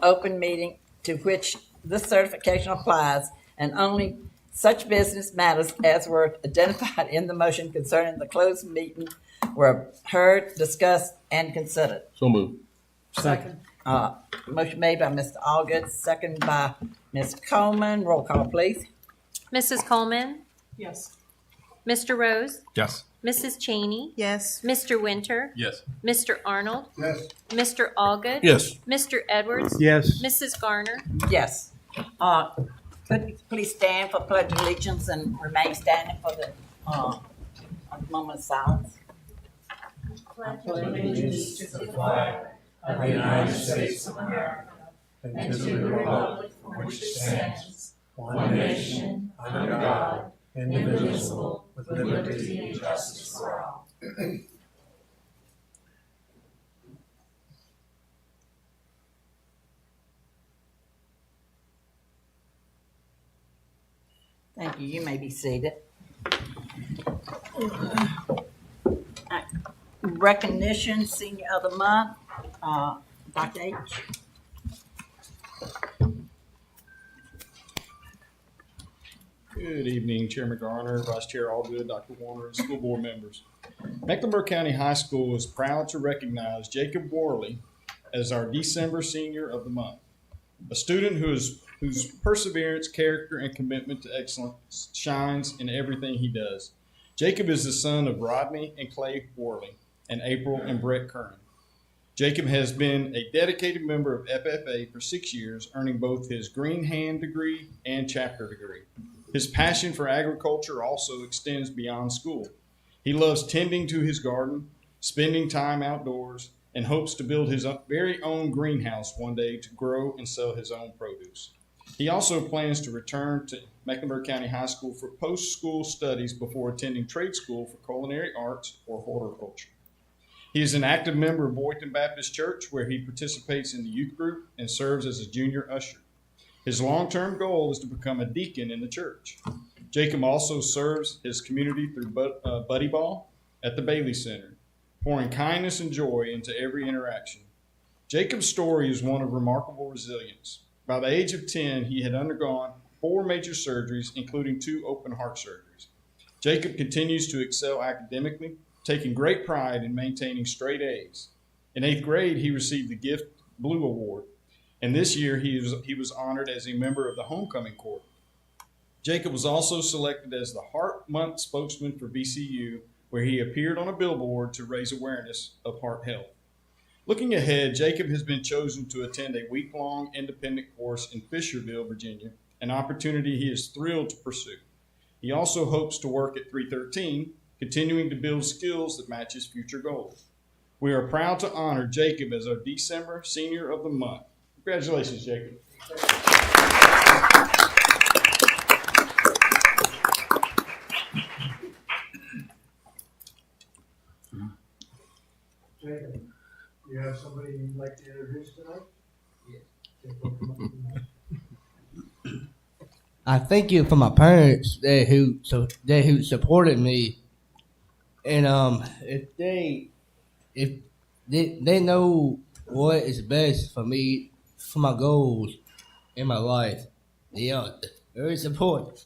open meeting to which this certification applies, and only such business matters as were identified in the motion concerning the closed meeting were heard, discussed, and considered. So moved. Second. Motion made by Mr. Allgood, second by Ms. Coleman. Roll call, please. Mrs. Coleman, Yes. Mr. Rose, Yes. Mrs. Cheney, Yes. Mr. Winter, Yes. Mr. Arnold, Yes. Mr. Allgood, Yes. Mr. Edwards, Yes. Mrs. Garner. Yes. Could you please stand for pledge of allegiance and remain standing for the moment of silence? Allegiance to the flag of the United States of America and to the republic for which it stands, one nation, under God, indivisible, with liberty and justice for all. Thank you. You may be seated. Recognition, Senior of the Month, Dr. H. Good evening, Chairman Garner, Vice Chair Allgood, Dr. Warner, and school board members. Mecklenburg County High School is proud to recognize Jacob Worley as our December Senior of the Month, a student whose perseverance, character, and commitment to excellence shines in everything he does. Jacob is the son of Rodney and Clay Worley and April and Brett Curran. Jacob has been a dedicated member of FFA for 6 years, earning both his Green Hand degree and chapter degree. His passion for agriculture also extends beyond school. He loves tending to his garden, spending time outdoors, and hopes to build his very own greenhouse one day to grow and sell his own produce. He also plans to return to Mecklenburg County High School for post-school studies before attending trade school for culinary arts or horticulture. He is an active member of Boynton Baptist Church, where he participates in the youth group and serves as a junior usher. His long-term goal is to become a deacon in the church. Jacob also serves his community through Buddy Ball at the Bailey Center, pouring kindness and joy into every interaction. Jacob's story is one of remarkable resilience. By the age of 10, he had undergone 4 major surgeries, including 2 open heart surgeries. Jacob continues to excel academically, taking great pride in maintaining straight A's. In 8th grade, he received the Gift Blue Award, and this year he was honored as a member of the Homecoming Corps. Jacob was also selected as the Heart Month spokesman for VCU, where he appeared on a billboard to raise awareness of heart health. Looking ahead, Jacob has been chosen to attend a week-long independent course in Fisherville, Virginia, an opportunity he is thrilled to pursue. He also hopes to work at 313, continuing to build skills that match his future goals. We are proud to honor Jacob as our December Senior of the Month. Congratulations, Jacob. Jacob, you have somebody you'd like to introduce tonight? Yes. I thank you for my parents who supported me, and if they know what is best for me, for my goals in my life, they are very supportive.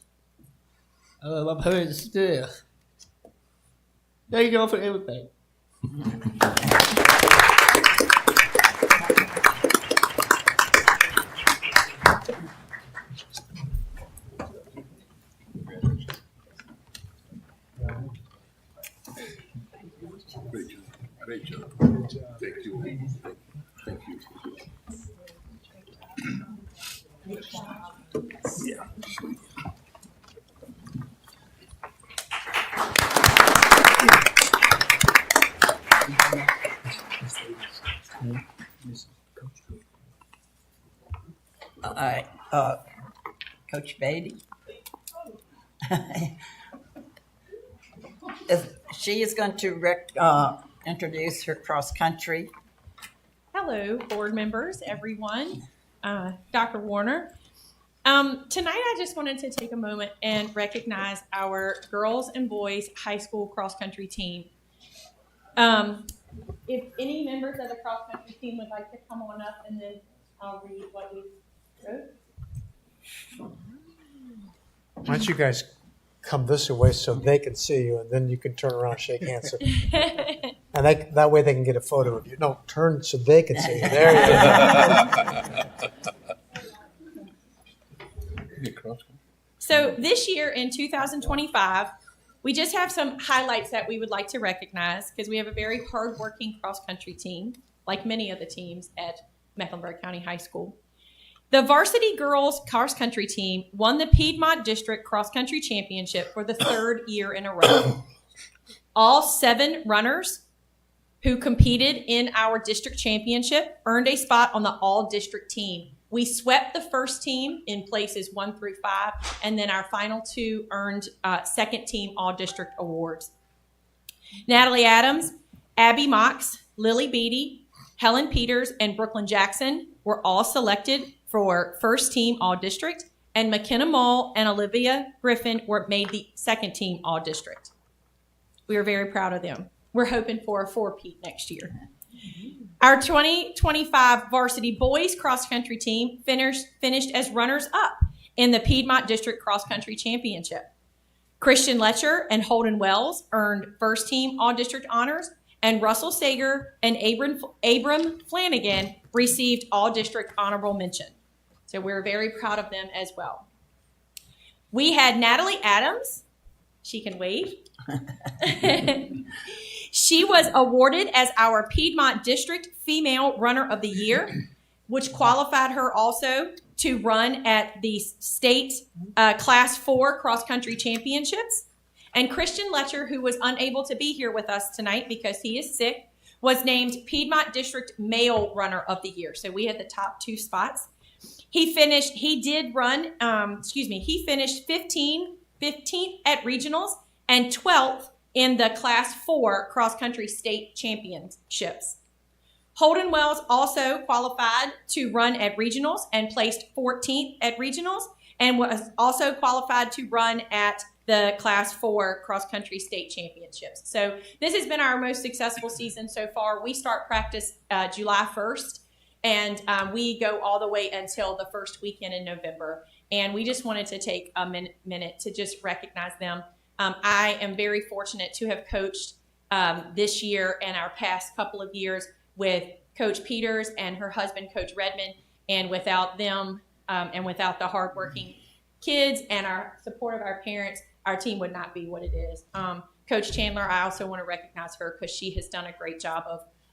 I love my parents still. Thank you all for everything. Great job. Thank you. Thank you. Yeah. All right, Coach Beatty. She is going to introduce her cross-country. Hello, board members, everyone, Dr. Warner. Tonight, I just wanted to take a moment and recognize our girls and boys high school cross-country team. If any members of the cross-country team would like to come on up, and then I'll read what we wrote. Why don't you guys come this way so they can see you, and then you can turn around and shake hands. And that way they can get a photo of you. No, turn so they can see you. There you go. So this year in 2025, we just have some highlights that we would like to recognize because we have a very hardworking cross-country team, like many of the teams at Mecklenburg County High School. The varsity girls cross-country team won the Piedmont District Cross-Country Championship for the third year in a row. All 7 runners who competed in our district championship earned a spot on the all-district team. We swept the first team in places 1 through 5, and then our final 2 earned second team all-district awards. Natalie Adams, Abby Mox, Lily Beatty, Helen Peters, and Brooklyn Jackson were all selected for first team all-district, and McKenna Mull and Olivia Griffin were made the second team all-district. We are very proud of them. We're hoping for a 4-peat next year. Our 2025 varsity boys cross-country team finished as runners-up in the Piedmont District Cross-Country Championship. Christian Letcher and Holden Wells earned first team all-district honors, and Russell Sager and Abram Flanagan received all-district honorable mention. So we're very proud of them as well. We had Natalie Adams. She can wave. She was awarded as our Piedmont District Female Runner of the Year, which qualified her also to run at the state Class 4 cross-country championships. And Christian Letcher, who was unable to be here with us tonight because he is sick, was named Piedmont District Male Runner of the Year. So we had the top 2 spots. He finished 15th at regionals and 12th in the Class 4 cross-country state championships. Holden Wells also qualified to run at regionals and placed 14th at regionals and was also qualified to run at the Class 4 cross-country state championships. So this has been our most successful season so far. We start practice July 1st, and we go all the way until the first weekend in November. And we just wanted to take a minute to just recognize them. I am very fortunate to have coached this year and our past couple of years with Coach Peters and her husband, Coach Redmond. And without them and without the hardworking kids and our support of our parents, our team would not be what it is. Coach Chandler, I also want to recognize her because she has done a great job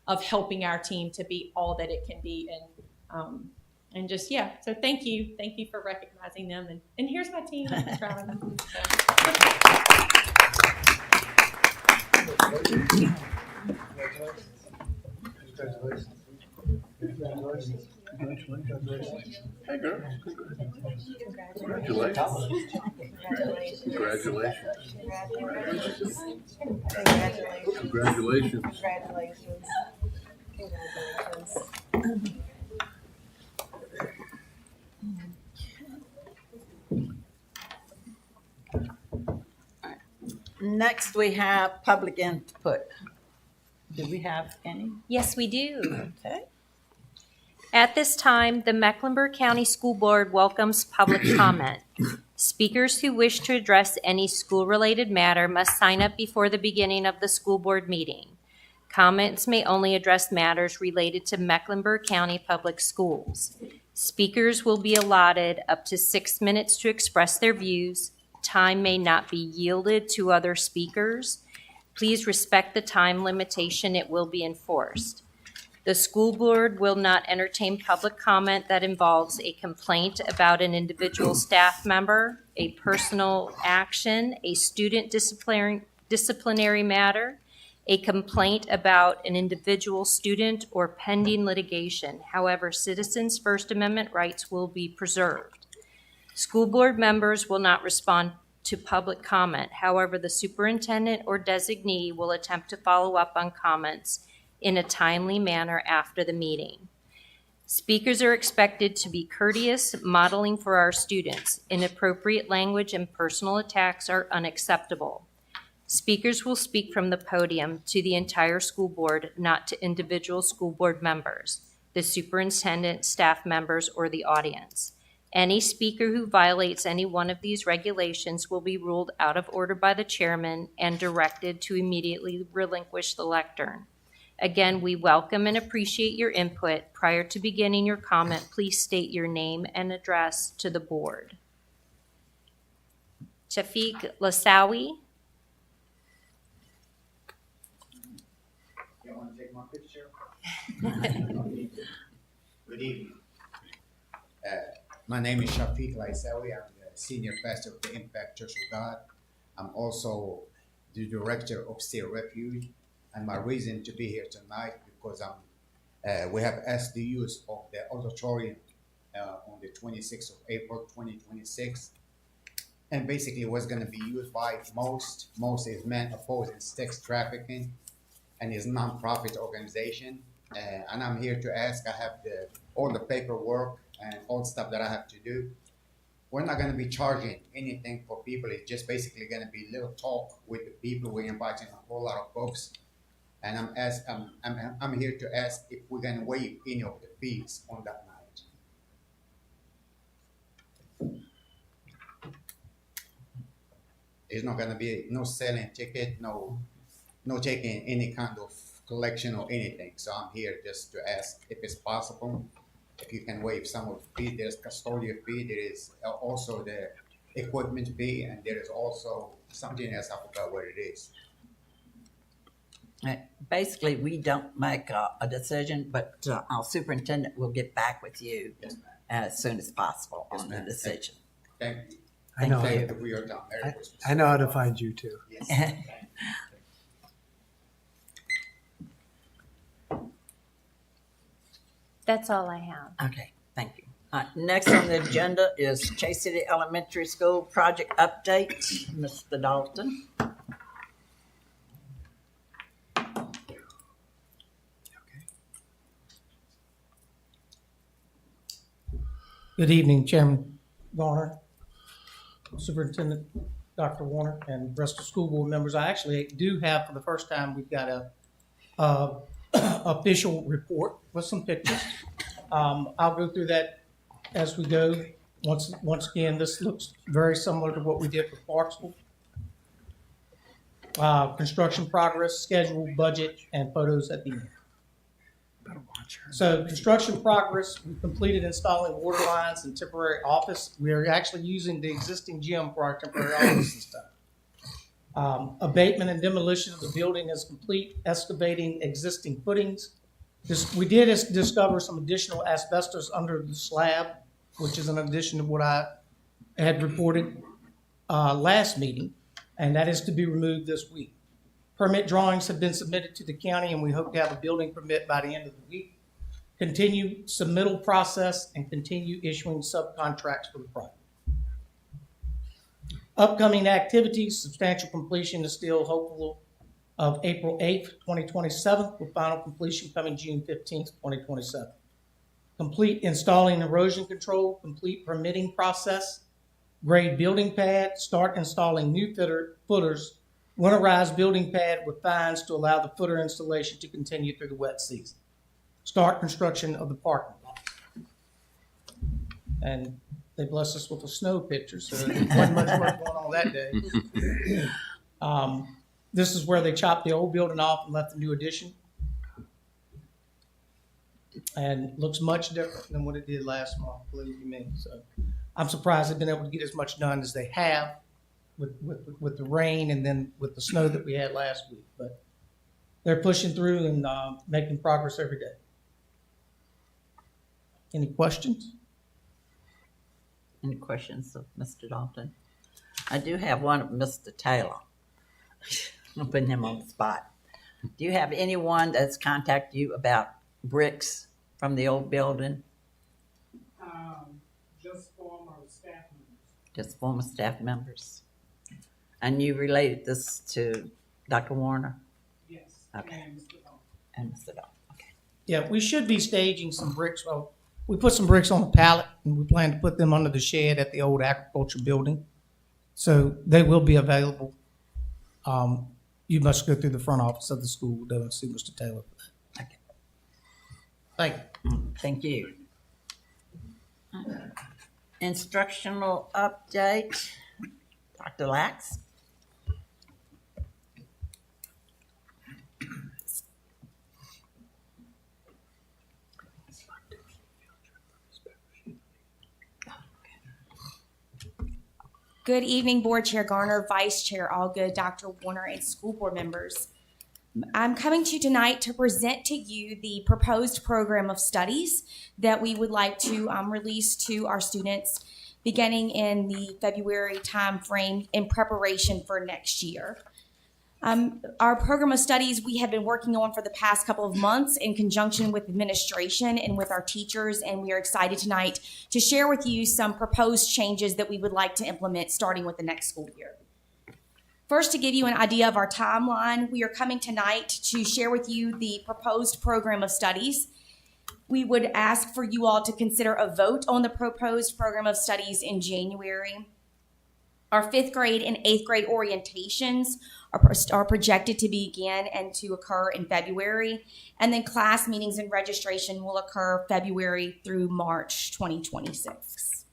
of helping our team to be all that it can be. And just, yeah, so thank you. Thank you for recognizing them. And here's my team. I'm proud of them. Hey, girl. Congratulations. Congratulations. Next, we have public input. Do we have any? Yes, we do. Okay. At this time, the Mecklenburg County School Board welcomes public comment. Speakers who wish to address any school-related matter must sign up before the beginning of the school board meeting. Comments may only address matters related to Mecklenburg County Public Schools. Speakers will be allotted up to 6 minutes to express their views. Time may not be yielded to other speakers. Please respect the time limitation. It will be enforced. The school board will not entertain public comment that involves a complaint about an individual staff member, a personal action, a student disciplinary matter, a complaint about an individual student, or pending litigation. However, citizens' First Amendment rights will be preserved. School board members will not respond to public comment. However, the superintendent or designee will attempt to follow up on comments in a timely manner after the meeting. Speakers are expected to be courteous, modeling for our students. Inappropriate language and personal attacks are unacceptable. Speakers will speak from the podium to the entire school board, not to individual school board members. the superintendent, staff members, or the audience. Any speaker who violates any one of these regulations will be ruled out of order by the chairman and directed to immediately relinquish the lectern. Again, we welcome and appreciate your input. Prior to beginning your comment, please state your name and address to the board. Shafiq Lasawi. You want to take my picture? Good evening. My name is Shafiq Laisawi. I'm the senior pastor of the Impact Church of God. I'm also the director of State Refuge. And my reason to be here tonight because we have asked the use of the auditorium on the 26th of April, 2026. And basically what's going to be used by most is men opposing sex trafficking and is nonprofit organization. And I'm here to ask, I have all the paperwork and all the stuff that I have to do. We're not going to be charging anything for people. It's just basically going to be little talk with the people. We're inviting a whole lot of folks. And I'm here to ask if we're going to waive any of the fees on that night. There's not going to be no selling ticket, no taking any kind of collection or anything. So I'm here just to ask if it's possible, if you can waive some of the fee. There's custodial fee, there is also the equipment fee, and there is also something else, I forgot what it is. Basically, we don't make a decision, but our superintendent will get back with you Yes, ma'am. as soon as possible Yes, on the ma'am. decision. Thank you. I know, Thank Thank you for your time. Merry Christmas. I know how to find you too. Yes. That's all I have. Okay, thank you. Next on the agenda is Chase City Elementary School project update. Mr. Dalton. Good evening, Chairman Garner, Superintendent Dr. Warner, and rest of the school board members. I actually do have, for the first time, we've got a official report with some pictures. I'll go through that as we go. Once again, this looks very similar to what we did for Clarksville. Construction progress, schedule, budget, and photos at the end. So construction progress, we completed installing water lines and temporary office. We are actually using the existing gym for our temporary office this time. Abatement and demolition of the building is complete, excavating existing footings. We did discover some additional asbestos under the slab, which is an addition to what I had reported last meeting, and that is to be removed this week. Permit drawings have been submitted to the county, and we hope to have a building permit by the end of the week. Continue submittal process and continue issuing subcontracts for the project. Upcoming activities, substantial completion is still hopeful of April 8th, 2027, with final completion coming June 15th, 2027. Complete installing erosion control, complete permitting process, grade building pad, start installing new footers, winterize building pad with fines to allow the footer installation to continue through the wet season. Start construction of the parking lot. And they blessed us with a snow picture, so there wasn't much work going on that day. This is where they chopped the old building off and left the new addition. And looks much different than what it did last month, believe you me. So I'm surprised they've been able to get as much done as they have with the rain and then with the snow that we had last week. But they're pushing through and making progress every day. Any questions? Any questions of Mr. Dalton? I do have one of Mr. Taylor. I'm putting him on the spot. Do you have anyone that's contacted you about bricks from the old building? Just former staff members. Just former staff members? And you related this to Dr. Warner Yes. Okay. And Mr. Dalton. and Mr. Dalton? Okay. Yeah, we should be staging some bricks. Well, we put some bricks on a pallet and we plan to put them under the shed at the old agriculture building. So they will be available. You must go through the front office of the school, though, and see Mr. Taylor for that. Okay. Thank you. Thank you. Instructional update, Dr. Lax. Good evening, Board Chair Garner, Vice Chair Allgood, Dr. Warner, and school board members. I'm coming to you tonight to present to you the proposed program of studies that we would like to release to our students beginning in the February timeframe in preparation for next year. Our program of studies we have been working on for the past couple of months in conjunction with administration and with our teachers, and we are excited tonight to share with you some proposed changes that we would like to implement starting with the next school year. First, to give you an idea of our timeline, we are coming tonight to share with you the proposed program of studies. We would ask for you all to consider a vote on the proposed program of studies in January. Our 5th grade and 8th grade orientations are projected to begin and to occur in February. And then class meetings and registration will occur February through March 2026.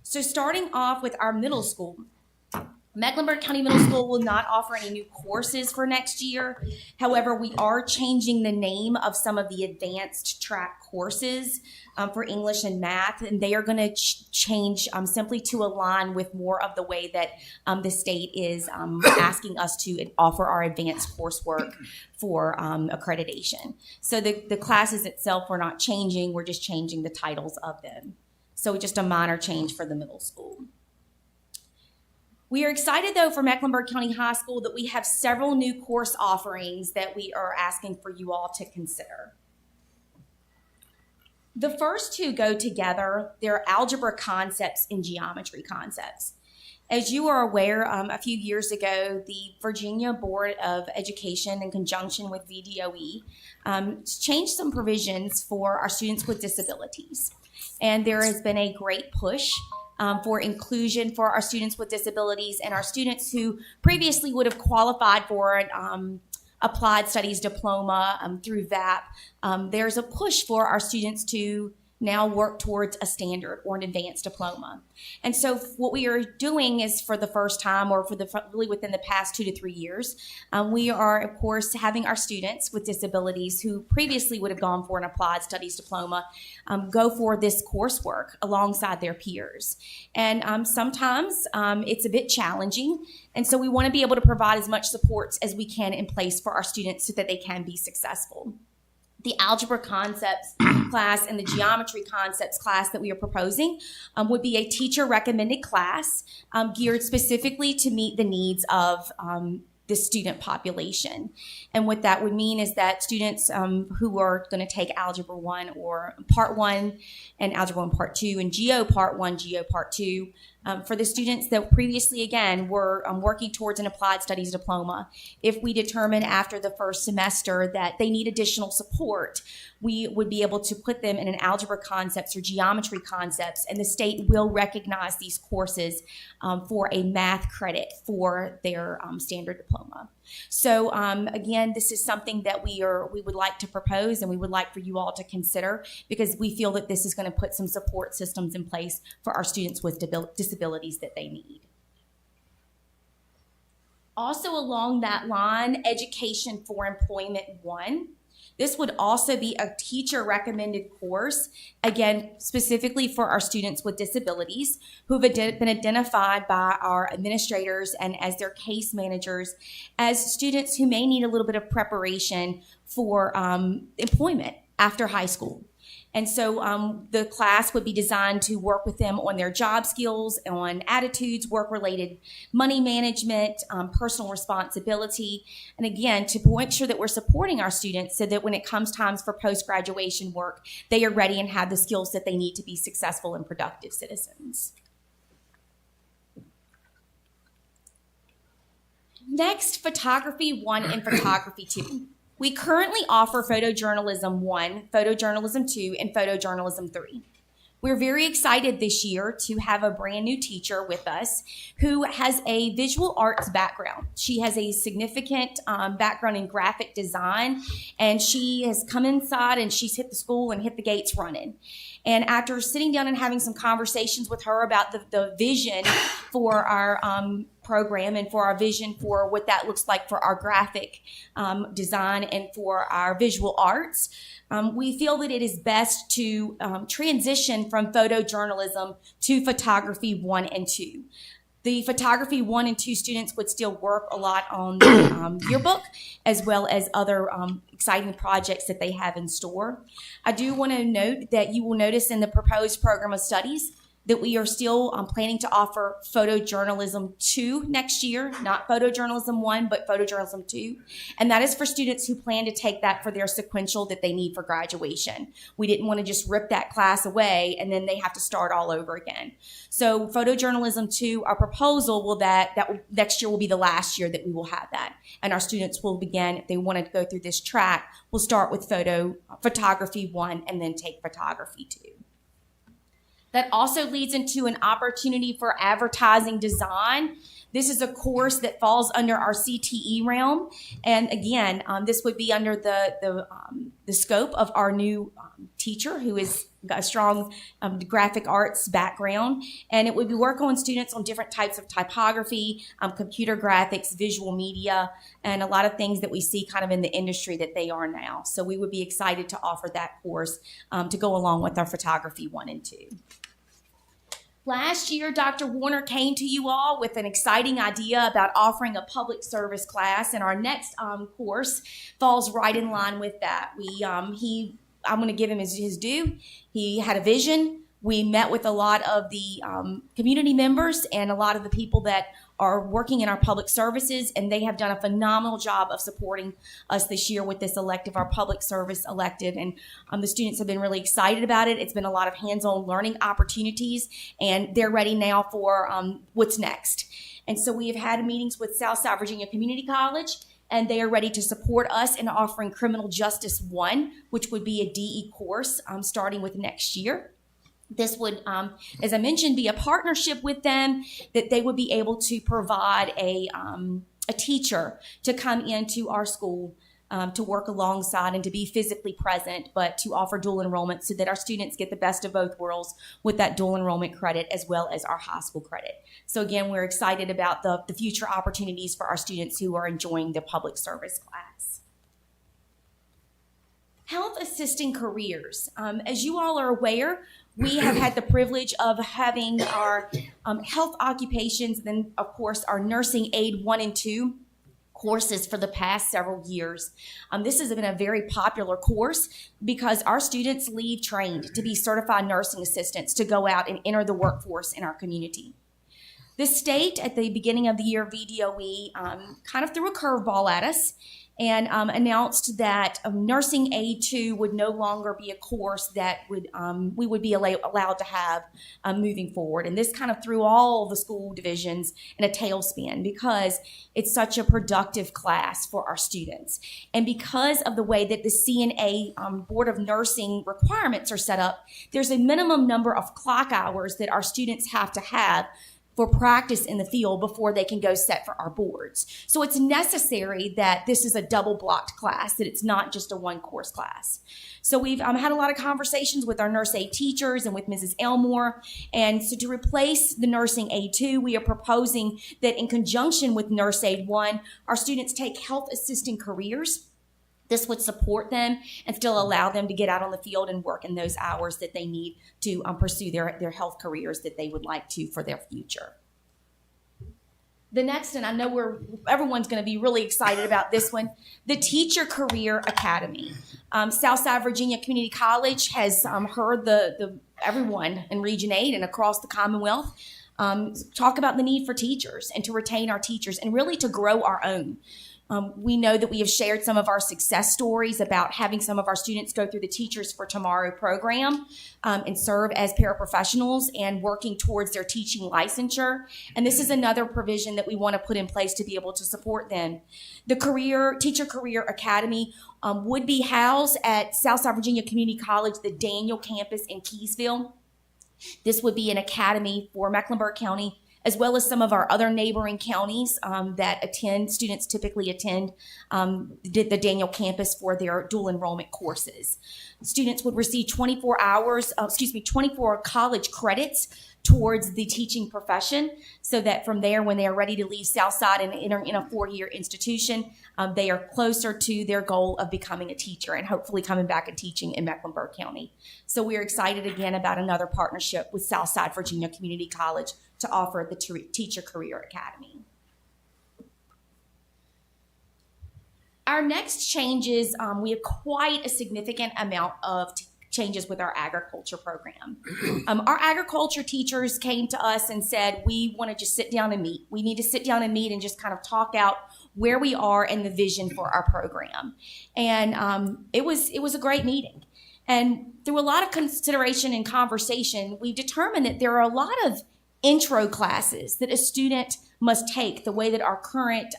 So starting off with our middle school, Mecklenburg County Middle School will not offer any new courses for next year. However, we are changing the name of some of the advanced track courses for English and math, and they are going to change simply to align with more of the way that the state is asking us to offer our advanced coursework for accreditation. So the classes itself we're not changing, we're just changing the titles of them. So just a minor change for the middle school. We are excited, though, for Mecklenburg County High School that we have several new course offerings that we are asking for you all to consider. The first two go together. They're algebra concepts and geometry concepts. As you are aware, a few years ago, the Virginia Board of Education, in conjunction with VDOE, changed some provisions for our students with disabilities. And there has been a great push for inclusion for our students with disabilities and our students who previously would have qualified for an applied studies diploma through VAP. There's a push for our students to now work towards a standard or an advanced diploma. And so what we are doing is for the first time or really within the past 2 to 3 years, we are, of course, having our students with disabilities who previously would have gone for an applied studies diploma go for this coursework alongside their peers. And sometimes it's a bit challenging. And so we want to be able to provide as much support as we can in place for our students so that they can be successful. The algebra concepts class and the geometry concepts class that we are proposing would be a teacher recommended class geared specifically to meet the needs of the student population. And what that would mean is that students who are going to take Algebra 1 or Part 1 and Algebra 1 Part 2 and Geo Part 1, Geo Part 2, for the students that previously, again, were working towards an applied studies diploma, if we determine after the first semester that they need additional support, we would be able to put them in an algebra concepts or geometry concepts, and the state will recognize these courses for a math credit for their standard diploma. So again, this is something that we would like to propose and we would like for you all to consider because we feel that this is going to put some support systems in place for our students with disabilities that they need. Also along that line, Education for Employment 1. This would also be a teacher recommended course, again, specifically for our students with disabilities who have been identified by our administrators and as their case managers as students who may need a little bit of preparation for employment after high school. And so the class would be designed to work with them on their job skills, on attitudes, work-related money management, personal responsibility, and again, to make sure that we're supporting our students so that when it comes times for post-graduation work, they are ready and have the skills that they need to be successful and productive citizens. Next, Photography 1 and Photography 2. We currently offer Photojournalism 1, Photojournalism 2, and Photojournalism 3. We're very excited this year to have a brand new teacher with us who has a visual arts background. She has a significant background in graphic design, and she has come inside and she's hit the school and hit the gates running. And after sitting down and having some conversations with her about the vision for our program and for our vision for what that looks like for our graphic design and for our visual arts, we feel that it is best to transition from photojournalism to photography 1 and 2. The photography 1 and 2 students would still work a lot on the yearbook, as well as other exciting projects that they have in store. I do want to note that you will notice in the proposed program of studies that we are still planning to offer photojournalism 2 next year, not photojournalism 1, but photojournalism 2. And that is for students who plan to take that for their sequential that they need for graduation. We didn't want to just rip that class away and then they have to start all over again. So photojournalism 2, our proposal will that next year will be the last year that we will have that. And our students will begin, if they want to go through this track, we'll start with photography 1 and then take photography 2. That also leads into an opportunity for advertising design. This is a course that falls under our CTE realm. And again, this would be under the scope of our new teacher who has got a strong graphic arts background. And it would be work on students on different types of typography, computer graphics, visual media, and a lot of things that we see kind of in the industry that they are now. So we would be excited to offer that course to go along with our photography 1 and 2. Last year, Dr. Warner came to you all with an exciting idea about offering a public service class, and our next course falls right in line with that. I'm going to give him his due. He had a vision. We met with a lot of the community members and a lot of the people that are working in our public services, and they have done a phenomenal job of supporting us this year with this elective, our public service elective, and the students have been really excited about it. It's been a lot of hands-on learning opportunities, and they're ready now for what's next. And so we have had meetings with Southside Virginia Community College, and they are ready to support us in offering Criminal Justice 1, which would be a DE course starting with next year. This would, as I mentioned, be a partnership with them, that they would be able to provide a teacher to come into our school to work alongside and to be physically present, but to offer dual enrollment so that our students get the best of both worlds with that dual enrollment credit as well as our high school credit. So again, we're excited about the future opportunities for our students who are enjoying the public service class. Health assisting careers. As you all are aware, we have had the privilege of having our health occupations, and then of course our nursing aid 1 and 2 courses for the past several years. This has been a very popular course because our students leave trained to be certified nursing assistants to go out and enter the workforce in our community. The state at the beginning of the year, VDOE, kind of threw a curveball at us and announced that Nursing Aid 2 would no longer be a course that we would be allowed to have moving forward. And this kind of threw all the school divisions in a tailspin because it's such a productive class for our students. And because of the way that the CNA Board of Nursing requirements are set up, there's a minimum number of clock hours that our students have to have for practice in the field before they can go set for our boards. So it's necessary that this is a double blocked class, that it's not just a one course class. So we've had a lot of conversations with our nurse aid teachers and with Mrs. Elmore. And so to replace the nursing aid 2, we are proposing that in conjunction with nurse aid 1, our students take health assisting careers. This would support them and still allow them to get out on the field and work in those hours that they need to pursue their health careers that they would like to for their future. The next, and I know everyone's going to be really excited about this one, the Teacher Career Academy. Southside Virginia Community College has heard everyone in Region 8 and across the Commonwealth talk about the need for teachers and to retain our teachers and really to grow our own. We know that we have shared some of our success stories about having some of our students go through the Teachers for Tomorrow program and serve as paraprofessionals and working towards their teaching licensure. And this is another provision that we want to put in place to be able to support them. The Teacher Career Academy would be housed at Southside Virginia Community College, the Daniel campus in Keysville. This would be an academy for Mecklenburg County, as well as some of our other neighboring counties that students typically attend the Daniel campus for their dual enrollment courses. Students would receive 24 college credits towards the teaching profession, so that from there, when they are ready to leave Southside and enter in a 4-year institution, they are closer to their goal of becoming a teacher and hopefully coming back and teaching in Mecklenburg County. So we are excited again about another partnership with Southside Virginia Community College to offer the Teacher Career Academy. Our next changes, we have quite a significant amount of changes with our agriculture program. Our agriculture teachers came to us and said, we want to just sit down and meet. We need to sit down and meet and just kind of talk out where we are and the vision for our program. And it was a great meeting. And through a lot of consideration and conversation, we determined that there are a lot of intro classes that a student must take, the way that our current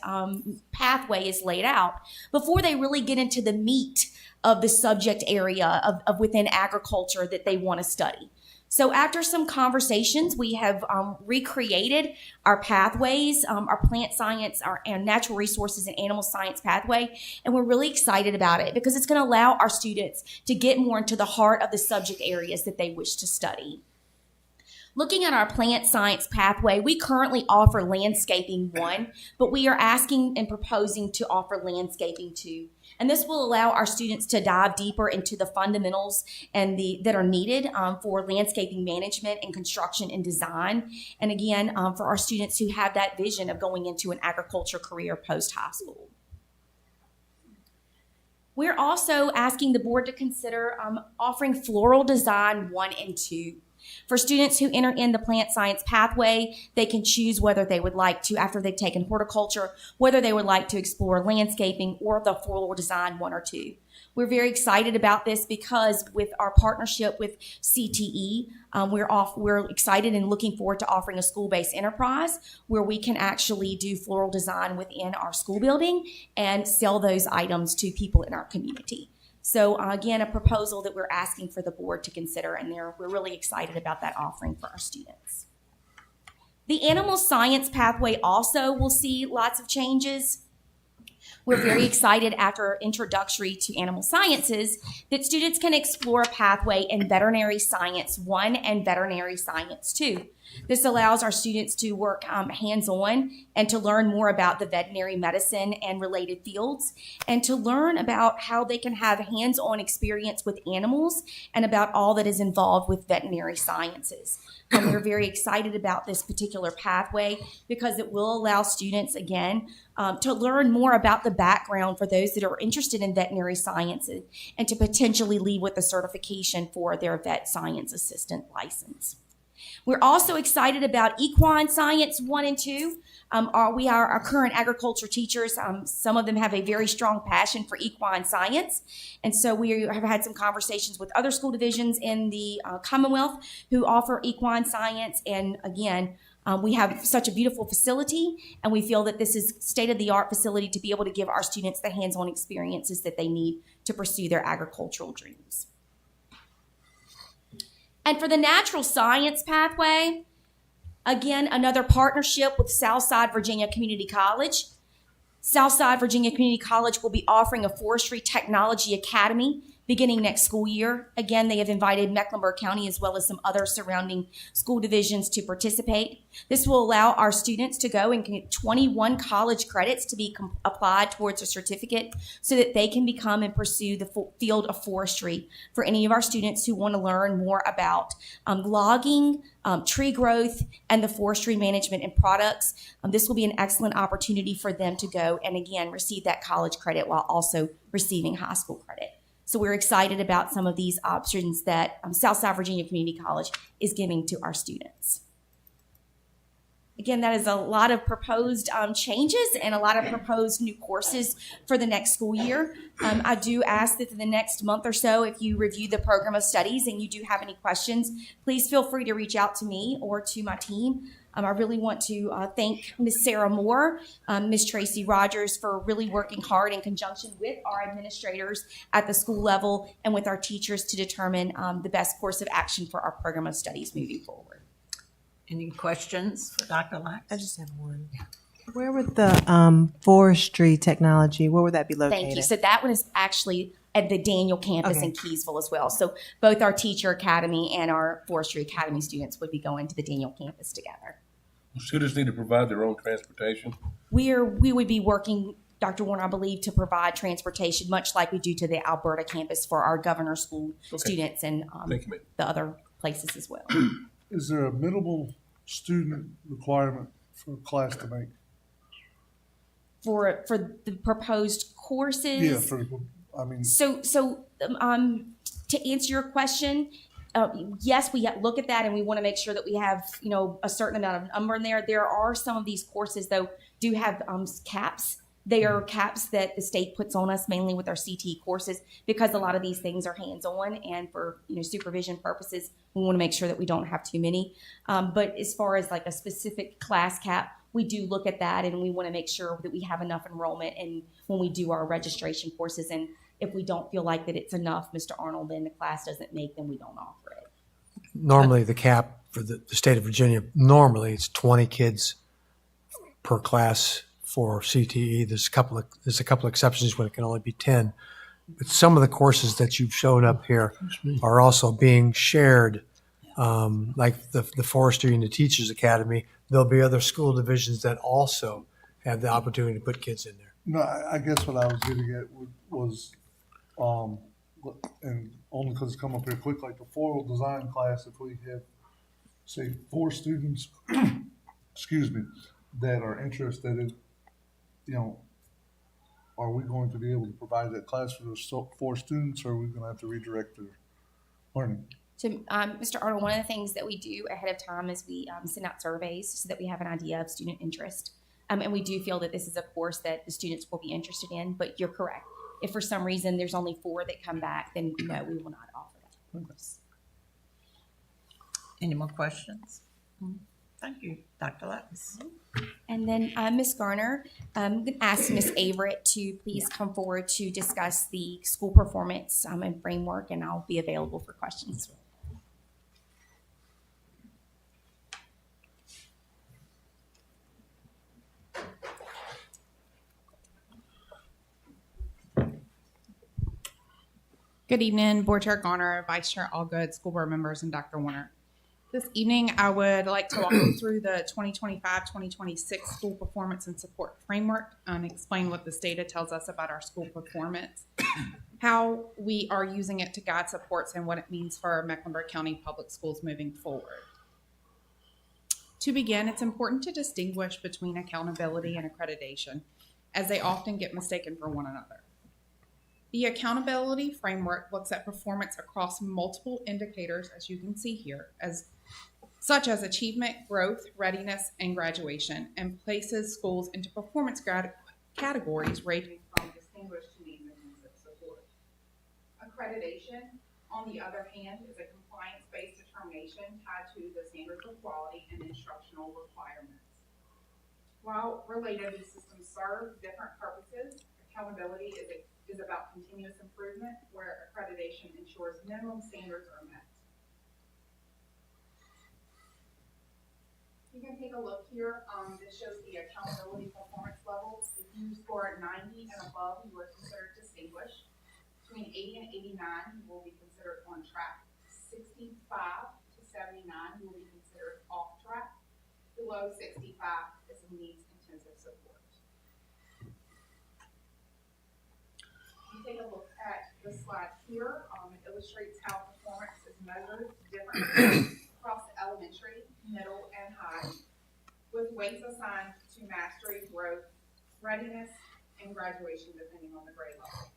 pathway is laid out, before they really get into the meat of the subject area of within agriculture that they want to study. So after some conversations, we have recreated our pathways, our plant science, our natural resources and animal science pathway, and we're really excited about it because it's going to allow our students to get more into the heart of the subject areas that they wish to study. Looking at our plant science pathway, we currently offer landscaping 1, but we are asking and proposing to offer landscaping 2. And this will allow our students to dive deeper into the fundamentals and that are needed for landscaping management and construction and design. And again, for our students who have that vision of going into an agriculture career post-high school. We're also asking the board to consider offering floral design 1 and 2. For students who enter in the plant science pathway, they can choose whether they would like to, after they've taken horticulture, whether they would like to explore landscaping or the floral design 1 or 2. We're very excited about this because with our partnership with CTE, we're excited and looking forward to offering a school-based enterprise where we can actually do floral design within our school building and sell those items to people in our community. So again, a proposal that we're asking for the board to consider, and we're really excited about that offering for our students. The animal science pathway also will see lots of changes. We're very excited after introductory to animal sciences that students can explore a pathway in veterinary science 1 and veterinary science 2. This allows our students to work hands-on and to learn more about the veterinary medicine and related fields, and to learn about how they can have hands-on experience with animals and about all that is involved with veterinary sciences. And we're very excited about this particular pathway because it will allow students, again, to learn more about the background for those that are interested in veterinary sciences and to potentially leave with a certification for their vet science assistant license. We're also excited about equine science 1 and 2. Our current agriculture teachers, some of them have a very strong passion for equine science. And so we have had some conversations with other school divisions in the Commonwealth who offer equine science. And again, we have such a beautiful facility, and we feel that this is state-of-the-art facility to be able to give our students the hands-on experiences that they need to pursue their agricultural dreams. And for the natural science pathway, again, another partnership with Southside Virginia Community College. Southside Virginia Community College will be offering a forestry technology academy beginning next school year. Again, they have invited Mecklenburg County as well as some other surrounding school divisions to participate. This will allow our students to go and get 21 college credits to be applied towards a certificate so that they can become and pursue the field of forestry for any of our students who want to learn more about logging, tree growth, and the forestry management and products. This will be an excellent opportunity for them to go and again receive that college credit while also receiving high school credit. So we're excited about some of these options that Southside Virginia Community College is giving to our students. Again, that is a lot of proposed changes and a lot of proposed new courses for the next school year. I do ask that in the next month or so, if you review the program of studies and you do have any questions, please feel free to reach out to me or to my team. I really want to thank Ms. Sarah Moore, Ms. Tracy Rogers for really working hard in conjunction with our administrators at the school level and with our teachers to determine the best course of action for our program of studies moving forward. Any questions for Dr. Lax? I just have one. Where would the forestry technology, where would that be located? Thank you. So that one is actually at the Daniel campus in Keysville as well. So both our teacher academy and our forestry academy students would be going to the Daniel campus together. Students need to provide their own transportation. We would be working, Dr. Warner, I believe, to provide transportation, much like we do to the Alberta campus for our governor school students and Thank you, ma'am. the other places as well. Is there a minimal student requirement for a class to make? For the proposed courses? Yeah, So to answer your question, yes, we look at that and we want to make sure that we have, a certain amount of number in there. There are some of these courses, though, do have caps. They are caps that the state puts on us mainly with our CTE courses because a lot of these things are hands-on and for, supervision purposes, we want to make sure that we don't have too many. But as far as like a specific class cap, we do look at that and we want to make sure that we have enough enrollment and when we do our registration courses. And if we don't feel like that it's enough, Mr. Arnold, then the class doesn't make, then we don't offer it. Normally, the cap for the state of Virginia, normally it's 20 kids per class for CTE. There's a couple exceptions when it can only be 10. But some of the courses that you've shown up here are also being shared, like the forestry and the teachers academy. There'll be other school divisions that also have the opportunity to put kids in there. No, I guess what I was getting at was, and only because it's come up here quick, like the floral design class, if we have, say, 4 students, excuse me, that are interested in, are we going to be able to provide that class for those 4 students, or are we going to have to redirect their learning? So, Mr. Arnold, one of the things that we do ahead of time is we send out surveys so that we have an idea of student interest. And we do feel that this is a course that the students will be interested in, but you're correct. If for some reason there's only 4 that come back, then no, we will not offer that course. Any more questions? Thank you, Dr. Lax. And then Ms. Garner, I'm going to ask Ms. Averett to please come forward to discuss the school performance and framework, and I'll be available for questions. Good evening, Board Chair Garner, Vice Chair Allgood, School Board members, and Dr. Warner. This evening, I would like to walk you through the 2025-2026 School Performance and Support Framework and explain what this data tells us about our school performance, how we are using it to guide supports, and what it means for Mecklenburg County Public Schools moving forward. To begin, it's important to distinguish between accountability and accreditation, as they often get mistaken for one another. The accountability framework looks at performance across multiple indicators, as you can see here, such as achievement, growth, readiness, and graduation, and places schools into performance categories ranging from distinguished to needs intensive support. Accreditation, on the other hand, is a compliance-based determination tied to the standards of quality and instructional requirements. While related, these systems serve different purposes. Accountability is about continuous improvement, where accreditation ensures minimum standards are met. You can take a look here. This shows the accountability performance levels. If you score at 90 and above, you are considered distinguished. Between 80 and 89, you will be considered on track. 65 to 79, you will be considered off track. Below 65 is needs intensive support. Take a look at the slide here. It illustrates how performance is measured differently across elementary, middle, and high, with weights assigned to mastery, growth, readiness, and graduation, depending on the grade level.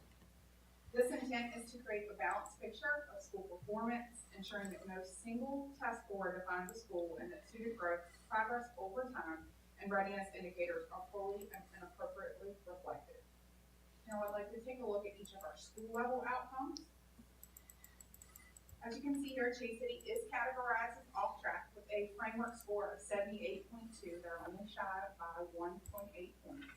This intent is to create a balanced picture of school performance ensuring that no single test score defines a school and that student growth, progress over time, and readiness indicators are fully and appropriately reflected. Now I'd like to take a look at each of our school level outcomes. As you can see here, Chase City is categorized as off track with a framework score of 78.2. They're only shy by 1.8 points.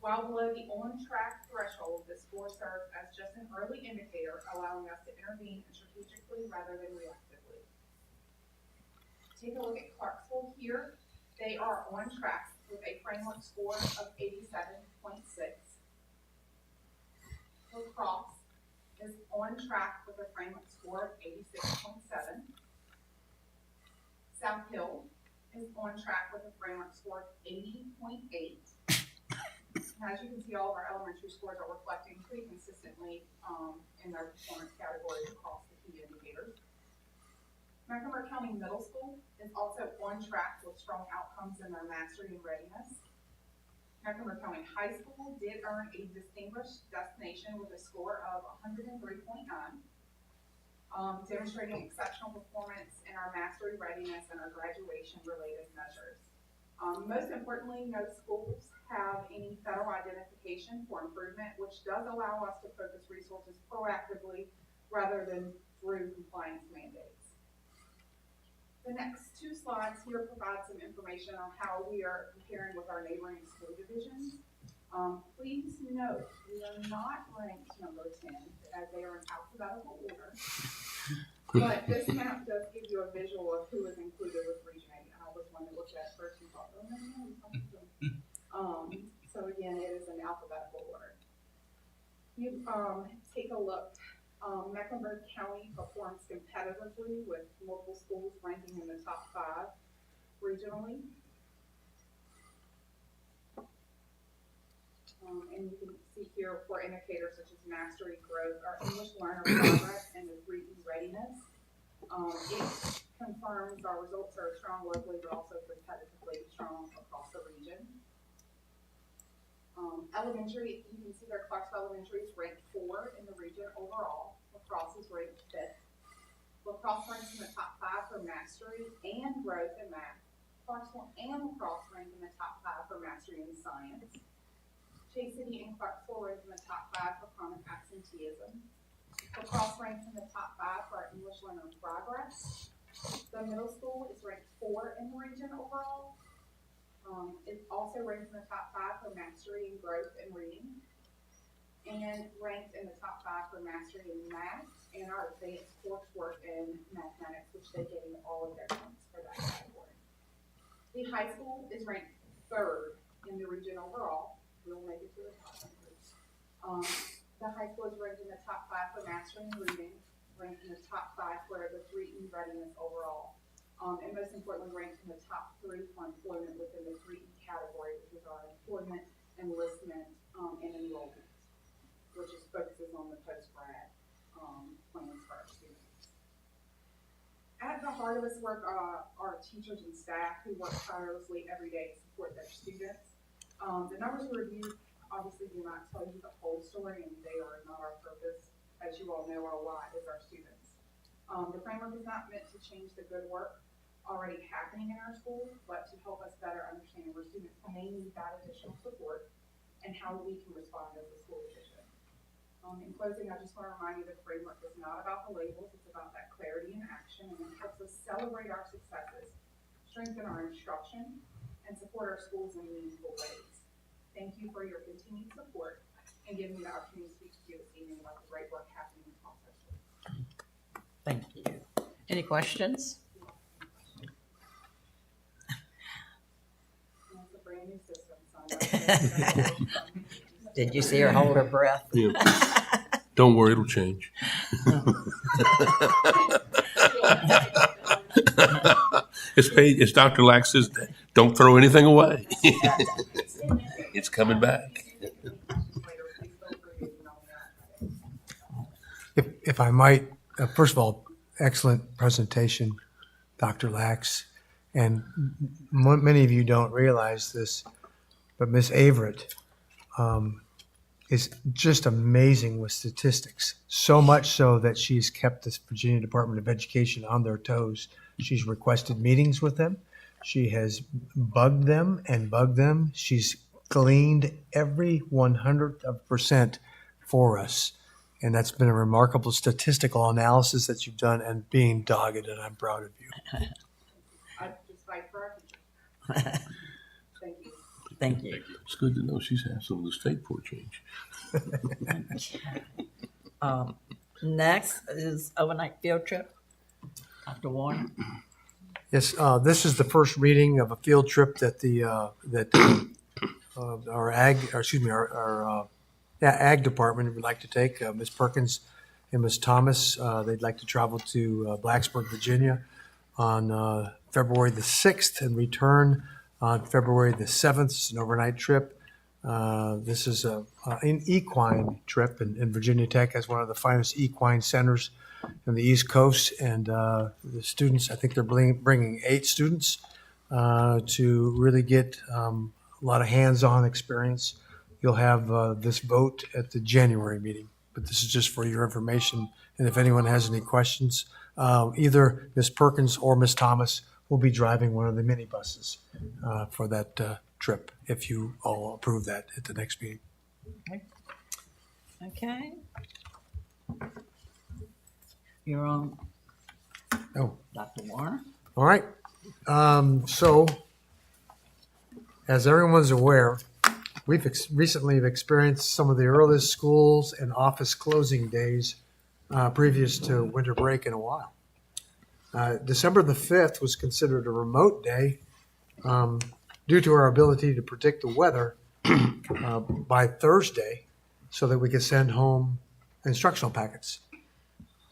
While below the on-track threshold, this score serves as just an early indicator, allowing us to intervene strategically rather than reactively. Take a look at Clarksville here. They are on track with a framework score of 87.6. Lacrosse is on track with a framework score of 86.7. South Hill is on track with a framework score of 80.8. As you can see, all of our elementary scores are reflecting pretty consistently in their performance categories across the key indicators. Mecklenburg County Middle School is also on track with strong outcomes in their mastery and readiness. Mecklenburg County High School did earn a distinguished destination with a score of 103.9, demonstrating exceptional performance in our mastery, readiness, and our graduation-related measures. Most importantly, no schools have any federal identification for improvement, which does allow us to focus resources proactively rather than through compliance mandates. The next two slides here provide some information on how we are comparing with our neighboring school divisions. Please note, we are not ranked number 10, as they are in alphabetical order. But this map does give you a visual of who is included with Region 8. I was one that looked at it first and thought, oh, no. So again, it is in alphabetical order. You take a look. Mecklenburg County performs competitively with multiple schools ranking in the top 5 regionally. And you can see here for indicators such as mastery, growth, our English learner progress, and the 3E readiness. It confirms our results are strong locally, but also competitively strong across the region. Elementary, you can see their Clarksville Elementary is ranked 4 in the region overall. Lacrosse is ranked 5th. Lacrosse ranks in the top 5 for mastery and growth in math. Clarksville and Lacrosse rank in the top 5 for mastery in science. Chase City and Clarksville rank in the top 5 for chronic absenteeism. Lacrosse ranks in the top 5 for our English learner progress. The middle school is ranked 4 in the region overall. It also ranks in the top 5 for mastery and growth in reading, and ranked in the top 5 for mastery in math and our advanced coursework in mathematics, which they gained all of their points for that category. The high school is ranked 3rd in the region overall. We'll make it to the top 100. The high school is ranked in the top 5 for mastery and reading, ranked in the top 5 for the 3E readiness overall. And most importantly, ranked in the top 3 for employment within the 3E category, which is our employment, enlistment, and enrollment, which focuses on the post-grad plans for our students. At the heart of this work are teachers and staff who work tirelessly every day to support their students. The numbers we reviewed obviously do not tell you the whole story, and they are not our purpose. As you all know, our why is our students. The framework is not meant to change the good work already happening in our schools, but to help us better understand where students may need that additional support and how we can respond as a school division. In closing, I just want to remind you that the framework is not about the labels, it's about that clarity and action, and it helps us celebrate our successes, strengthen our instruction, and support our schools in meaningful ways. Thank you for your continued support and giving me the opportunity to speak to you this evening about the great work happening across our schools. Thank you. Any questions? It's a brand new system, so Did you see her hold her breath? Yeah. Don't worry, it'll change. As Dr. Lack says, don't throw anything away. It's coming back. If I might, first of all, excellent presentation, Dr. Lax. And many of you don't realize this, but Miss Averett is just amazing with statistics. So much so that she's kept the Virginia Department of Education on their toes. She's requested meetings with them. She has bugged them and bugged them. She's gleaned every 100% for us. And that's been a remarkable statistical analysis that you've done and being dogged, and I'm proud of you. I just fight for our future. Thank you. Thank you. It's good to know she's had some of the state for a change. Next is overnight field trip. Dr. Warner. Yes, this is the first reading of a field trip that our ag department would like to take. Ms. Perkins and Ms. Thomas, they'd like to travel to Blacksburg, Virginia on February the 6th and return on February the 7th. It's an overnight trip. This is an equine trip, and Virginia Tech has one of the finest equine centers in the East Coast. And the students, I think they're bringing 8 students to really get a lot of hands-on experience. You'll have this vote at the January meeting, but this is just for your information. And if anyone has any questions, either Ms. Perkins or Ms. Thomas will be driving one of the minibuses for that trip, if you all approve that at the next meeting. Okay. You're on. Oh. Dr. Warner. All right. So, as everyone's aware, we've recently experienced some of the earliest schools and office closing days previous to winter break in a while. December the 5th was considered a remote day due to our ability to predict the weather by Thursday so that we could send home instructional packets.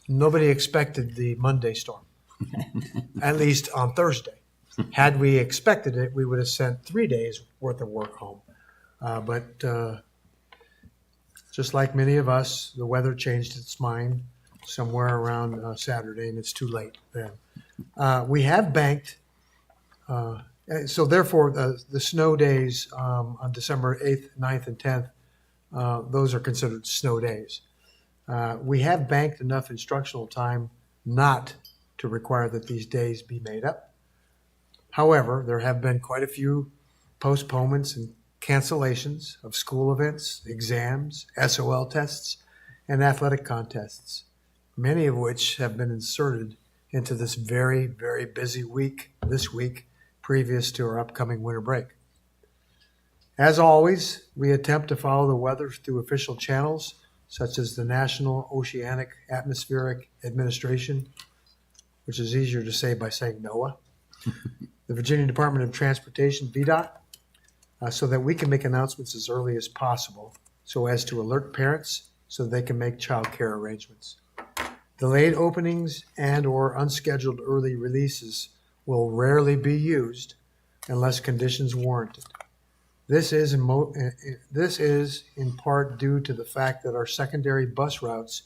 Nobody expected the Monday storm, at least on Thursday. Had we expected it, we would have sent 3 days worth of work home. But just like many of us, the weather changed its mind somewhere around Saturday, and it's too late then. We have banked, so therefore the snow days on December 8th, 9th, and 10th, those are considered snow days. We have banked enough instructional time not to require that these days be made up. However, there have been quite a few postponements and cancellations of school events, exams, SOL tests, and athletic contests, many of which have been inserted into this very, very busy week, this week, previous to our upcoming winter break. As always, we attempt to follow the weather through official channels, such as the National Oceanic Atmospheric Administration, which is easier to say by saying NOAA, the Virginia Department of Transportation, VDOT, so that we can make announcements as early as possible so as to alert parents so they can make child care arrangements. Delayed openings and or unscheduled early releases will rarely be used unless conditions warrant it. This is in part due to the fact that our secondary bus routes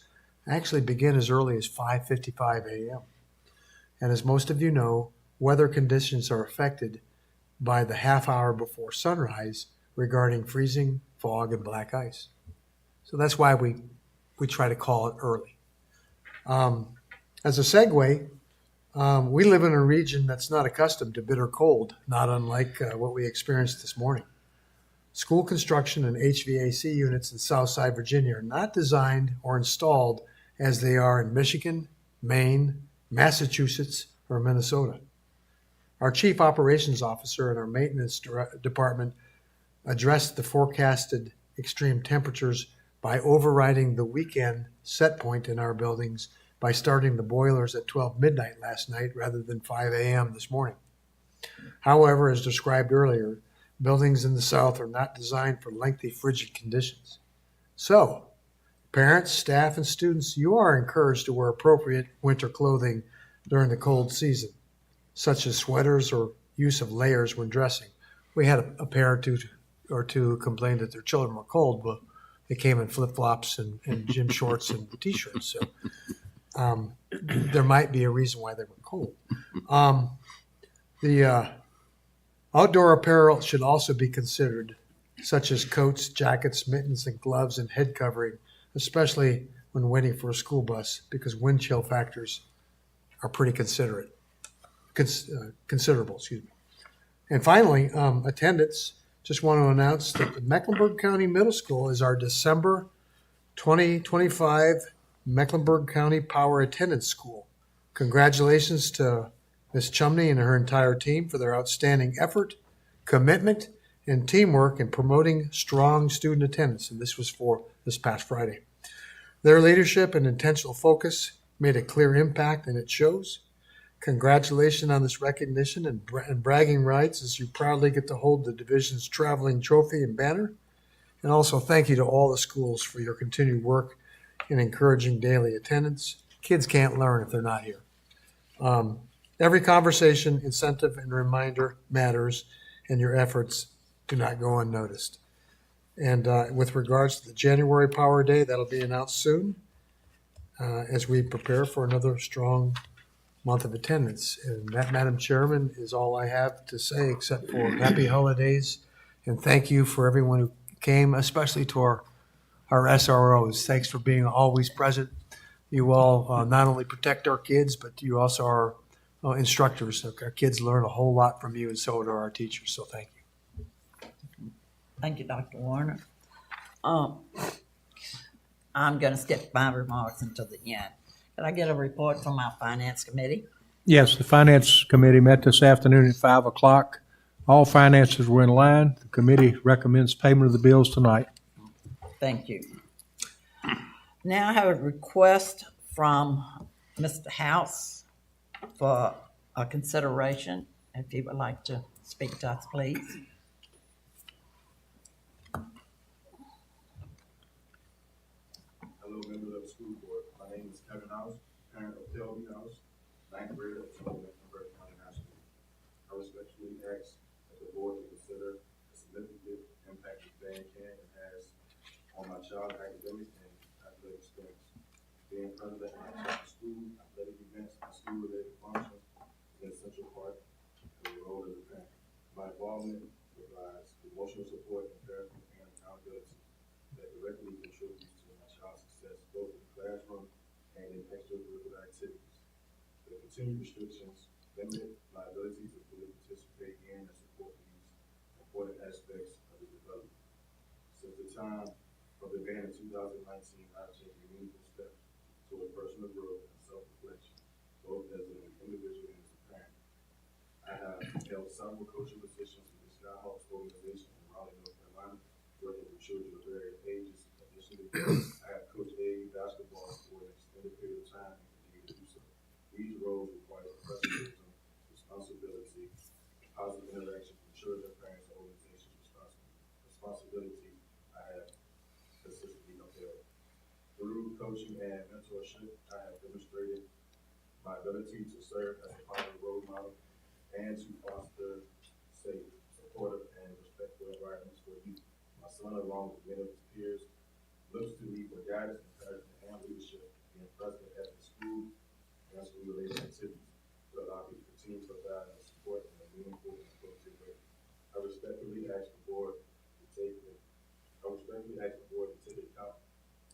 actually begin as early as 5:55 a.m. And as most of you know, weather conditions are affected by the half hour before sunrise regarding freezing, fog, and black ice. So that's why we try to call it early. As a segue, we live in a region that's not accustomed to bitter cold, not unlike what we experienced this morning. School construction and HVAC units in Southside Virginia are not designed or installed as they are in Michigan, Maine, Massachusetts, or Minnesota. Our chief operations officer and our maintenance department addressed the forecasted extreme temperatures by overriding the weekend set point in our buildings by starting the boilers at 12 midnight last night rather than 5 a.m. this morning. However, as described earlier, buildings in the South are not designed for lengthy frigid conditions. So, parents, staff, and students, you are encouraged to wear appropriate winter clothing during the cold season, such as sweaters or use of layers when dressing. We had a parent or two complain that their children were cold, but they came in flip-flops and gym shorts and T-shirts. So there might be a reason why they were cold. The outdoor apparel should also be considered such as coats, jackets, mittens, and gloves, and head covering, especially when waiting for a school bus, because wind chill factors are pretty considerable. Excuse me. And finally, attendance. Just want to announce that the Mecklenburg County Middle School is our December 2025 Mecklenburg County Power Attendance School. Congratulations to Ms. Chumney and her entire team for their outstanding effort, commitment, and teamwork in promoting strong student attendance. And this was for this past Friday. Their leadership and intentional focus made a clear impact, and it shows. Congratulations on this recognition and bragging rights as you proudly get to hold the division's traveling trophy and banner. And also thank you to all the schools for your continued work in encouraging daily attendance. Kids can't learn if they're not here. Every conversation, incentive, and reminder matters, and your efforts do not go unnoticed. And with regards to the January Power Day, that'll be announced soon as we prepare for another strong month of attendance. And that, Madam Chairman, is all I have to say, except for happy holidays. And thank you for everyone who came, especially to our SROs. Thanks for being always present. You all not only protect our kids, but you also are instructors. Our kids learn a whole lot from you, and so do our teachers. So thank you. Thank you, Dr. Warner. I'm going to skip my remarks until the end. Can I get a report from our Finance Committee? Yes, the Finance Committee met this afternoon at 5 o'clock. All finances were in line. The committee recommends payment of the bills tonight. Thank you. Now I have a request from Mr. House for a consideration. If you would like to speak to us, please. Hello, members of the school board. My name is Kevin House, parent of Delby House, ninth grader at Mecklenburg County High School. I respectfully ask that the board to consider the significant impact the band can and has on my child's academic and athletic experience. Being present at my child's school, athletic events, and school-related functions is an essential part of the role as a parent. My involvement provides emotional support, encouragement, and accountability that directly contributes to my child's success both in the classroom and in extracurricular activities. The continued restrictions limit my ability to fully participate in and support these important aspects of his development. Since the time of the ban in 2019, I've taken meaningful steps toward personal growth and self-reflection, both as an individual and as a parent. I have held several coaching positions with the Skyhawks organization in Raleigh, North Carolina, working with children of various ages. Additionally, I have coached AAU basketball for an extended period of time and continue to do so. These roles require professionalism, responsibility, positive interaction with children, parents, and organizations. Responsibility I have consistently upheld. Through coaching and mentorship, I have demonstrated my ability to serve as a positive role model and to foster safe, supportive, and respectful environments for youth. My son, along with many of his peers, looks to me for guidance, encouragement, and leadership, being present at the school and school-related activities to allow me to continue to provide and support in a meaningful and appropriate way. I respectfully ask the board to take account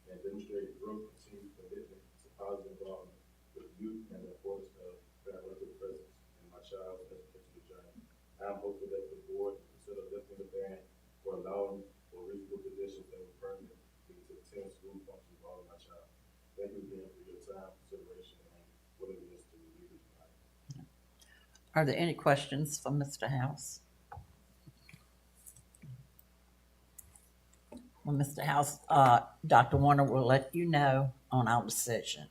and demonstrate growth, continued commitment to positive involvement with youth and the importance of parental presence in my child's educational journey. I am hopeful that the board will consider lifting the ban for allowing for reasonable conditions that will permit me to attend school functions of my child. Thank you again for your time, consideration, and willingness to review this matter. Are there any questions for Mr. House? Well, Mr. House, Dr. Warner will let you know on our decision,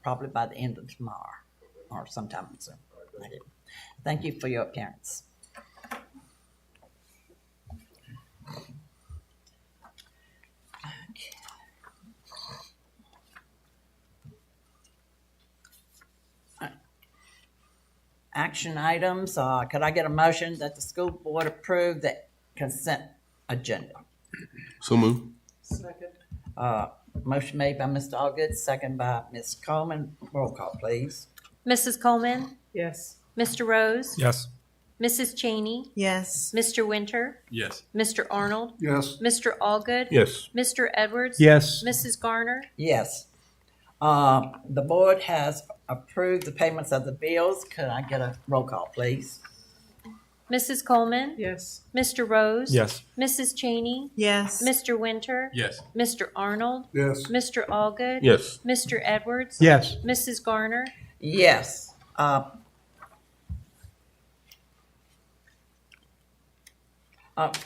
probably by the end of tomorrow or sometime soon. Thank you for your appearance. Action items, could I get a motion that the school board approve the consent agenda? So move. Second. Motion made by Mr. Allgood, second by Ms. Coleman. Roll call, please. Mrs. Coleman, Yes. Mr. Rose, Yes. Mrs. Cheney, Yes. Mr. Winter, Yes. Mr. Arnold, Yes. Mr. Allgood, Yes. Mr. Edwards, Yes. Mrs. Garner, Yes. The board has approved the payments of the bills. Could I get a roll call, please? Mrs. Coleman, Yes. Mr. Rose, Yes. Mrs. Cheney, Yes. Mr. Winter, Yes. Mr. Arnold, Yes. Mr. Allgood, Yes. Mr. Edwards, Yes. Mrs. Garner, Yes.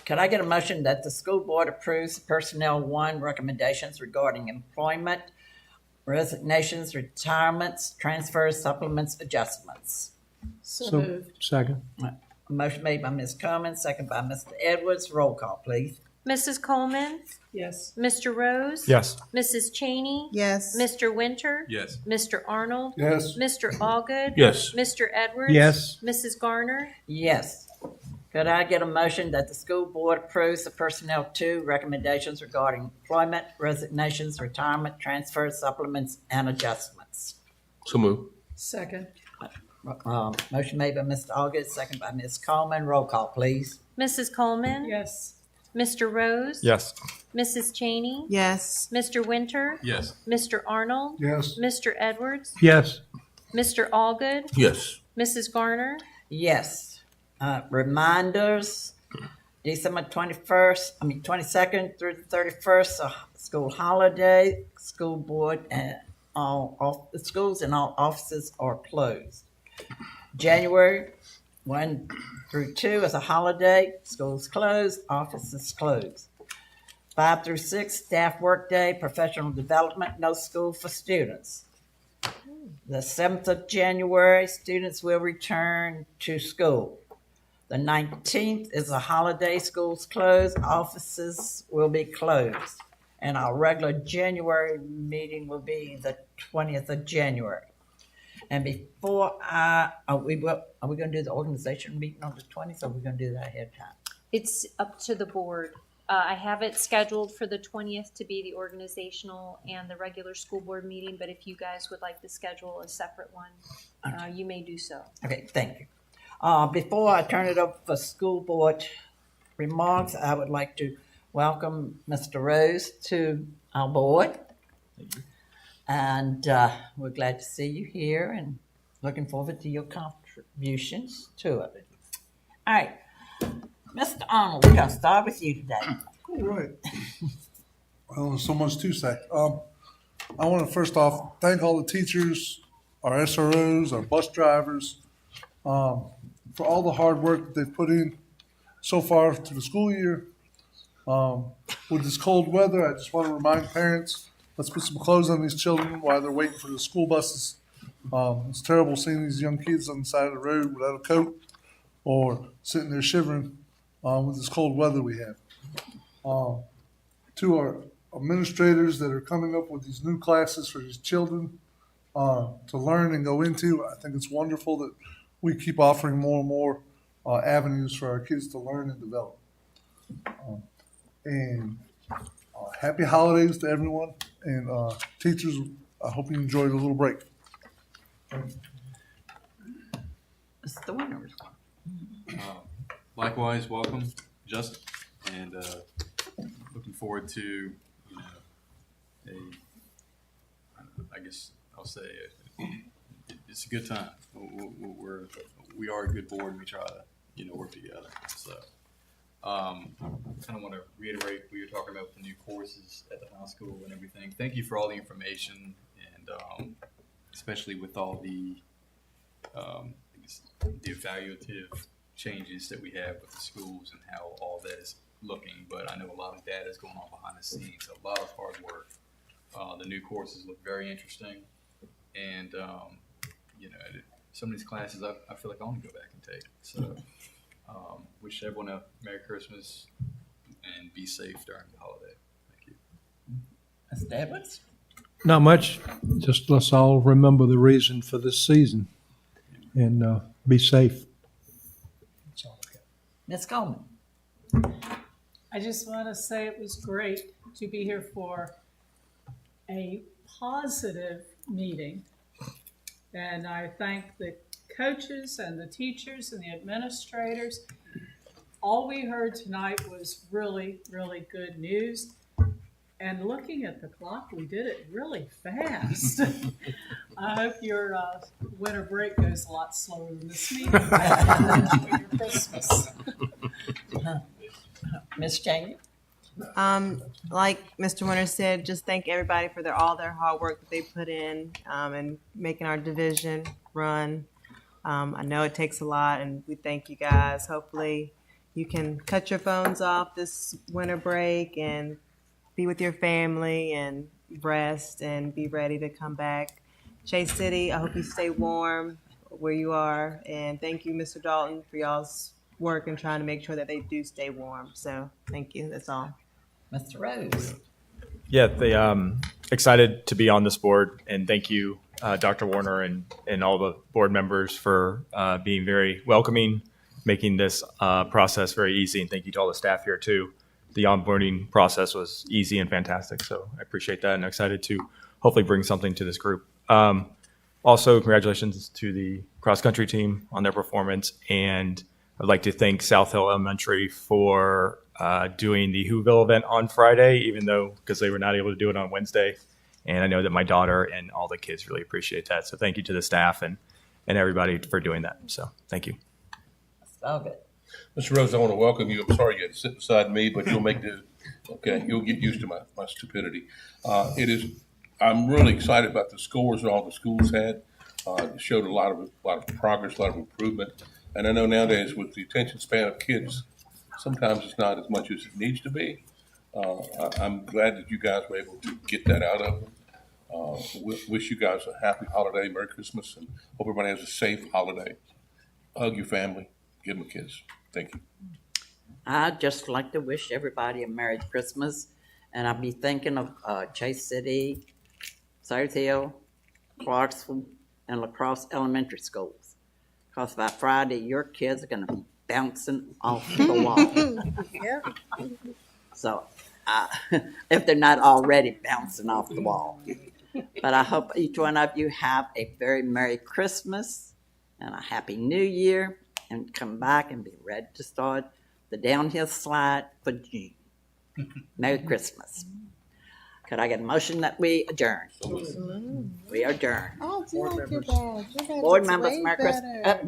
Could I get a motion that the school board approves Personnel 1 recommendations regarding employment, resignations, retirements, transfers, supplements, adjustments? So moved. Second. A motion made by Ms. Coleman, second by Mr. Edwards. Roll call, please. Mrs. Coleman, Yes. Mr. Rose, Yes. Mrs. Cheney, Yes. Mr. Winter, Yes. Mr. Arnold, Yes. Mr. Allgood, Yes. Mr. Edwards, Yes. Mrs. Garner, Yes. Could I get a motion that the school board approves the Personnel 2 recommendations regarding employment, resignations, retirement, transfers, supplements, and adjustments? So move. Second. Motion made by Mr. Allgood, second by Ms. Coleman. Roll call, please. Mrs. Coleman, Yes. Mr. Rose, Yes. Mrs. Cheney, Yes. Mr. Winter, Yes. Mr. Arnold, Yes. Mr. Edwards, Yes. Mr. Allgood, Yes. Mrs. Garner, Yes. Reminders, December 22nd through the 31st, school holiday, school board and the schools and all offices are closed. January 1 through 2 is a holiday, schools closed, offices closed. 5 through 6, staff workday, professional development, no school for students. The 7th of January, students will return to school. The 19th is a holiday, schools closed, offices will be closed. And our regular January meeting will be the 20th of January. And before are we going to do the organization meeting on the 20th, or are we going to do that ahead of time? It's up to the board. I have it scheduled for the 20th to be the organizational and the regular school board meeting, but if you guys would like to schedule a separate one, you may do so. Okay, thank you. Before I turn it over for school board remarks, I would like to welcome Mr. Rose to our board. And we're glad to see you here and looking forward to your contributions to it. All right, Mr. Arnold, we're going to start with you today. All right. Well, there's so much to say. I want to first off thank all the teachers, our SROs, our bus drivers, for all the hard work that they've put in so far to the school year. With this cold weather, I just want to remind parents, let's put some clothes on these children while they're waiting for the school buses. It's terrible seeing these young kids on the side of the road without a coat or sitting there shivering with this cold weather we have. To our administrators that are coming up with these new classes for these children to learn and go into, I think it's wonderful that we keep offering more and more avenues for our kids to learn and develop. And happy holidays to everyone. And teachers, I hope you enjoyed a little break. It's the winners. Likewise, welcome, Justin, and looking forward to I guess I'll say it's a good time. We are a good board, and we try to work together. So kind of want to reiterate what you're talking about with the new courses at the high school and everything. Thank you for all the information, and especially with all the the evaluative changes that we have with the schools and how all that is looking. But I know a lot of data is going on behind the scenes, a lot of hard work. The new courses look very interesting, and some of these classes I feel like I want to go back and take. So wish everyone a Merry Christmas and be safe during the holiday. Thank you. Mr. Edwards? Not much. Just let's all remember the reason for this season and be safe. Ms. Coleman? I just want to say it was great to be here for a positive meeting. And I thank the coaches and the teachers and the administrators. All we heard tonight was really, really good news. And looking at the clock, we did it really fast. I hope your winter break goes a lot slower than this meeting. Enjoy your Christmas. Ms. Cheney? Like Mr. Winter said, just thank everybody for all their hard work that they put in and making our division run. I know it takes a lot, and we thank you guys. Hopefully, you can cut your phones off this winter break and be with your family and rest and be ready to come back. Chase City, I hope you stay warm where you are. And thank you, Mr. Dalton, for y'all's work and trying to make sure that they do stay warm. So thank you. That's all. Mr. Rose? Yeah, excited to be on this board, and thank you, Dr. Warner and all the board members for being very welcoming, making this process very easy, and thank you to all the staff here too. The onboarding process was easy and fantastic, so I appreciate that, and excited to hopefully bring something to this group. Also, congratulations to the cross-country team on their performance, and I'd like to thank South Hill Elementary for doing the Whoville event on Friday, even though because they were not able to do it on Wednesday. And I know that my daughter and all the kids really appreciate that. So thank you to the staff and everybody for doing that. So thank you. Mr. Rose, I want to welcome you. I'm sorry you had to sit beside me, but you'll make the, okay, you'll get used to my stupidity. I'm really excited about the scores that all the schools had. It showed a lot of progress, a lot of improvement. And I know nowadays with the attention span of kids, sometimes it's not as much as it needs to be. I'm glad that you guys were able to get that out of them. Wish you guys a happy holiday, Merry Christmas, and hope everybody has a safe holiday. Hug your family, give them a kiss. Thank you. I'd just like to wish everybody a Merry Christmas, and I'll be thinking of Chase City, South Hill, Clarksville, and La Crosse elementary schools. Because by Friday, your kids are going to be bouncing off the wall. Yeah. So, if they're not already bouncing off the wall. But I hope each one of you have a very Merry Christmas and a Happy New Year, and come back and be ready to start the downhill slide for June. Merry Christmas. Could I get a motion that we adjourn? We adjourn. Oh, you like your badge. Your badge Board is members, way Merry Christmas. better.